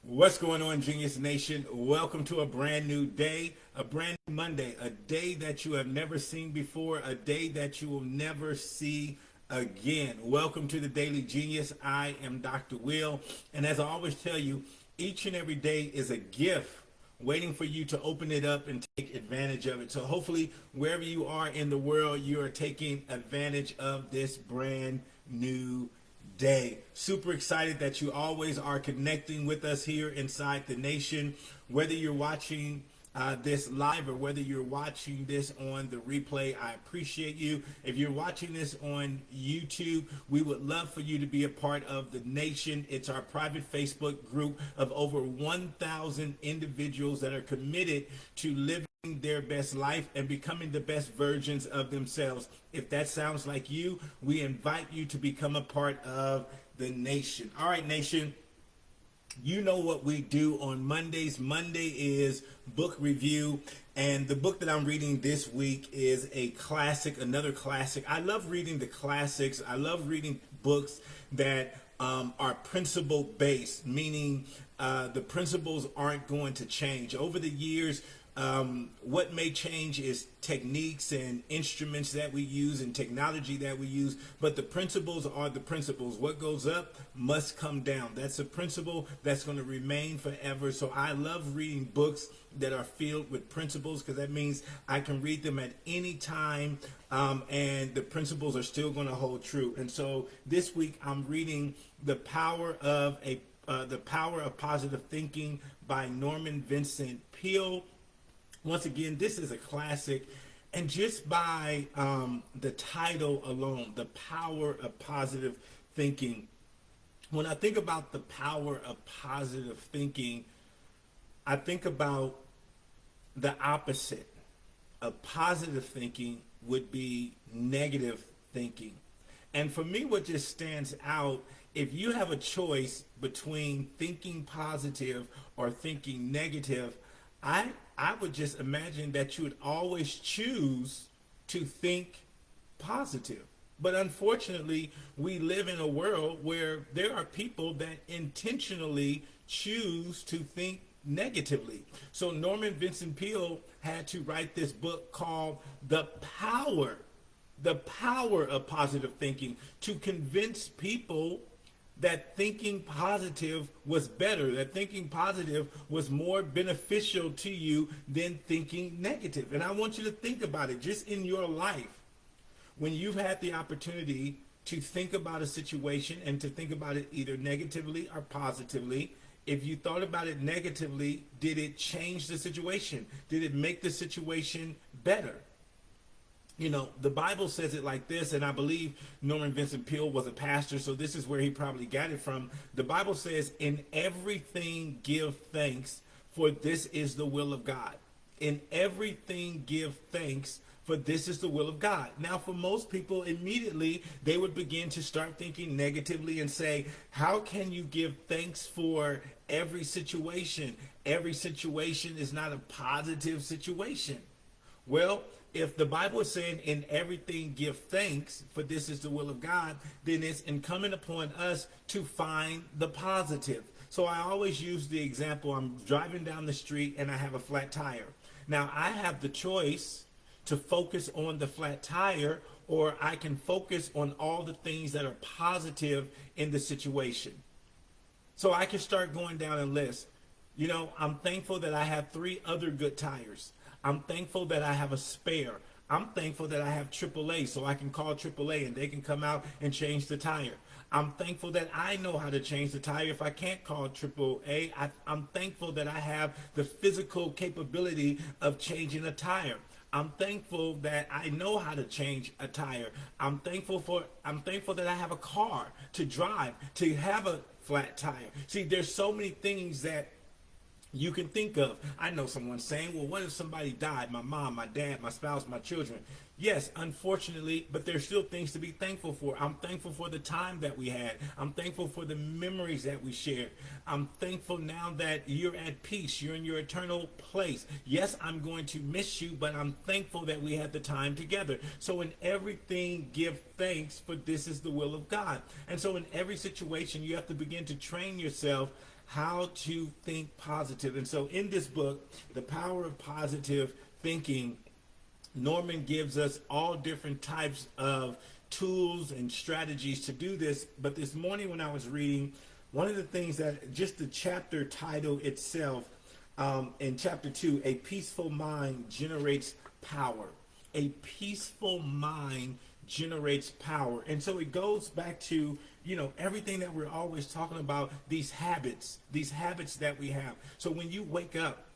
What's going on, Genius Nation? Welcome to a brand new day, a brand new Monday, a day that you have never seen before, a day that you will never see again. Welcome to the Daily Genius. I am Dr. Will, and as I always tell you, each and every day is a gift waiting for you to open it up and take advantage of it. So hopefully, wherever you are in the world, you are taking advantage of this brand new day. Super excited that you always are connecting with us here inside the nation, whether you're watching this live or whether you're watching this on the replay. I appreciate you. If you're watching this on YouTube, we would love for you to be a part of the nation. It's our private Facebook group of over 1,000 individuals that are committed to living their best life and becoming the best versions of themselves. If that sounds like you, we invite you to become a part of the nation. All right, nation. You know what we do on Mondays. Monday is book review, and the book that I'm reading this week is a classic, another classic. I love reading the classics. I love reading books that are principle based, meaning the principles aren't going to change. Over the years, what may change is techniques and instruments that we use and technology that we use, but the principles are the principles. What goes up must come down. That's a principle that's going to remain forever. So I love reading books that are filled with principles, because that means I can read them at any time, and the principles are still going to hold true. And so this week I'm reading The Power of Positive Thinking by Norman Vincent Peale. Once again, this is a classic, and just by the title alone, The Power of Positive Thinking. When I think about the power of positive thinking, I think about the opposite of positive thinking would be negative thinking. And for me, what just stands out, if you have a choice between thinking positive or thinking negative, I would just imagine that you would always choose to think positive. But unfortunately, we live in a world where there are people that intentionally choose to think negatively. So Norman Vincent Peale had to write this book called The Power of Positive Thinking, to convince people that thinking positive was better, that thinking positive was more beneficial to you than thinking negative. And I want you to think about it just in your life. When you've had the opportunity to think about a situation and to think about it either negatively or positively, if you thought about it negatively, did it change the situation? Did it make the situation better? You know, the Bible says it like this, and I believe Norman Vincent Peale was a pastor, so this is where he probably got it from. The Bible says, "In everything give thanks, for this is the will of God." In everything give thanks, for this is the will of God. Now, for most people, immediately they would begin to start thinking negatively and say, how can you give thanks for every situation? Every situation is not a positive situation. Well, if the Bible is saying in everything give thanks, for this is the will of God, then it's incumbent upon us to find the positive. So I always use the example, I'm driving down the street and I have a flat tire. Now I have the choice to focus on the flat tire, or I can focus on all the things that are positive in the situation. So I can start going down a list. You know, I'm thankful that I have 3 other good tires. I'm thankful that I have a spare. I'm thankful that I have AAA, so I can call AAA and they can come out and change the tire. I'm thankful that I know how to change the tire if I can't call AAA. I'm thankful that I have the physical capability of changing a tire. I'm thankful that I know how to change a tire. I'm thankful that I have a car to drive, to have a flat tire. See, there's so many things that you can think of. I know someone saying, well, what if somebody died? My mom, my dad, my spouse, my children. Yes, unfortunately, but there's still things to be thankful for. I'm thankful for the time that we had. I'm thankful for the memories that we shared. I'm thankful now that you're at peace. You're in your eternal place. Yes, I'm going to miss you, but I'm thankful that we had the time together. So in everything, give thanks, for this is the will of God. And so in every situation, you have to begin to train yourself how to think positive. And so in this book, The Power of Positive Thinking, Norman gives us all different types of tools and strategies to do this. But this morning when I was reading, one of the things that just the chapter title itself, in chapter 2, a peaceful mind generates power. A peaceful mind generates power. And so it goes back to, everything that we're always talking about, these habits that we have. So when you wake up,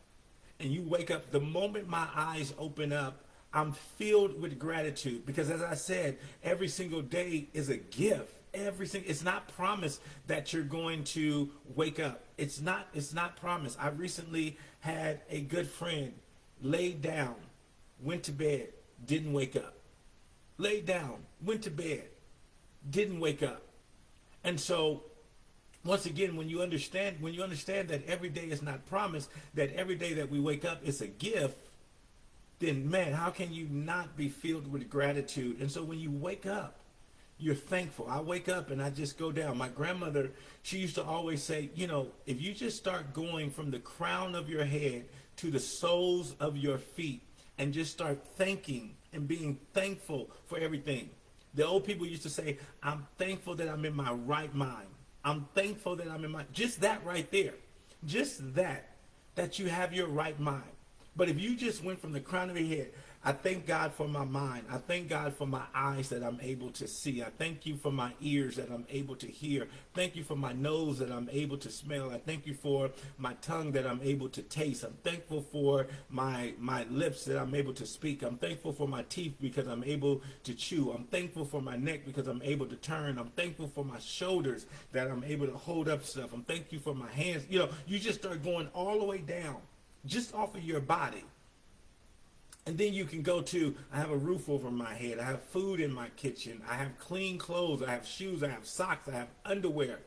the moment my eyes open up, I'm filled with gratitude, because as I said, every single day is a gift. It's not promised that you're going to wake up. It's not promised. I recently had a good friend laid down, went to bed, didn't wake up. Laid down, went to bed, didn't wake up. And so once again, when you understand that every day is not promised, that every day that we wake up is a gift, then man, how can you not be filled with gratitude? And so when you wake up, you're thankful. I wake up and I just go down. My grandmother, she used to always say, if you just start going from the crown of your head to the soles of your feet and just start thanking and being thankful for everything. The old people used to say, I'm thankful that I'm in my right mind. I'm thankful that I'm in my, just that right there. Just that you have your right mind. But if you just went from the crown of your head, I thank God for my mind. I thank God for my eyes that I'm able to see. I thank you for my ears that I'm able to hear. Thank you for my nose that I'm able to smell. I thank you for my tongue that I'm able to taste. I'm thankful for my lips that I'm able to speak. I'm thankful for my teeth because I'm able to chew. I'm thankful for my neck because I'm able to turn. I'm thankful for my shoulders that I'm able to hold up stuff. I'm thankful for my hands. You just start going all the way down just off of your body. And then you can go to, I have a roof over my head. I have food in my kitchen. I have clean clothes. I have shoes. I have socks. I have underwear,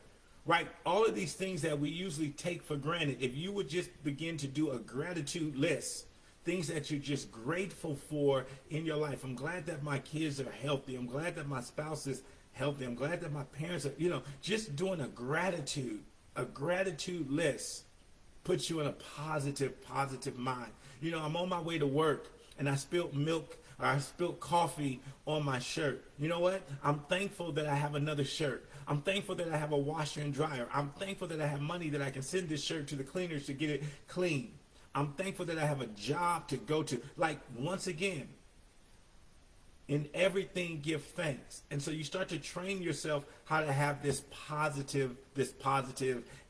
right? All of these things that we usually take for granted. If you would just begin to do a gratitude list, things that you're just grateful for in your life. I'm glad that my kids are healthy. I'm glad that my spouse is healthy. I'm glad that my parents are, just doing a gratitude list puts you in a positive mind. I'm on my way to work and I spilled milk or I spilled coffee on my shirt. You know what? I'm thankful that I have another shirt. I'm thankful that I have a washer and dryer. I'm thankful that I have money that I can send this shirt to the cleaners to get it clean. I'm thankful that I have a job to go to. Like, once again, in everything, give thanks. And so you start to train yourself how to have this positive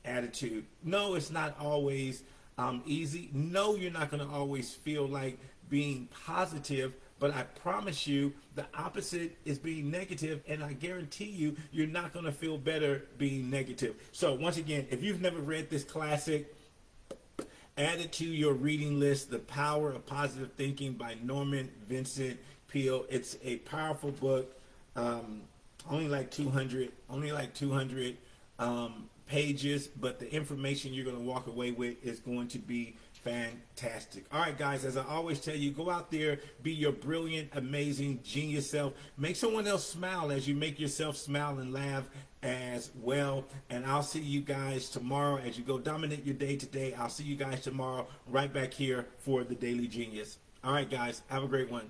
attitude. No, it's not always easy. No, you're not going to always feel like being positive, but I promise you the opposite is being negative, and I guarantee you you're not going to feel better being negative. So once again, if you've never read this classic, add it to your reading list, The Power of Positive Thinking by Norman Vincent Peale. It's a powerful book, only like 200 pages, but the information you're going to walk away with is going to be fantastic. All right, guys, as I always tell you, go out there, be your brilliant, amazing, genius self. Make someone else smile as you make yourself smile and laugh as well. And I'll see you guys tomorrow as you go dominate your day today. I'll see you guys tomorrow right back here for the Daily Genius. All right, guys, have a great one.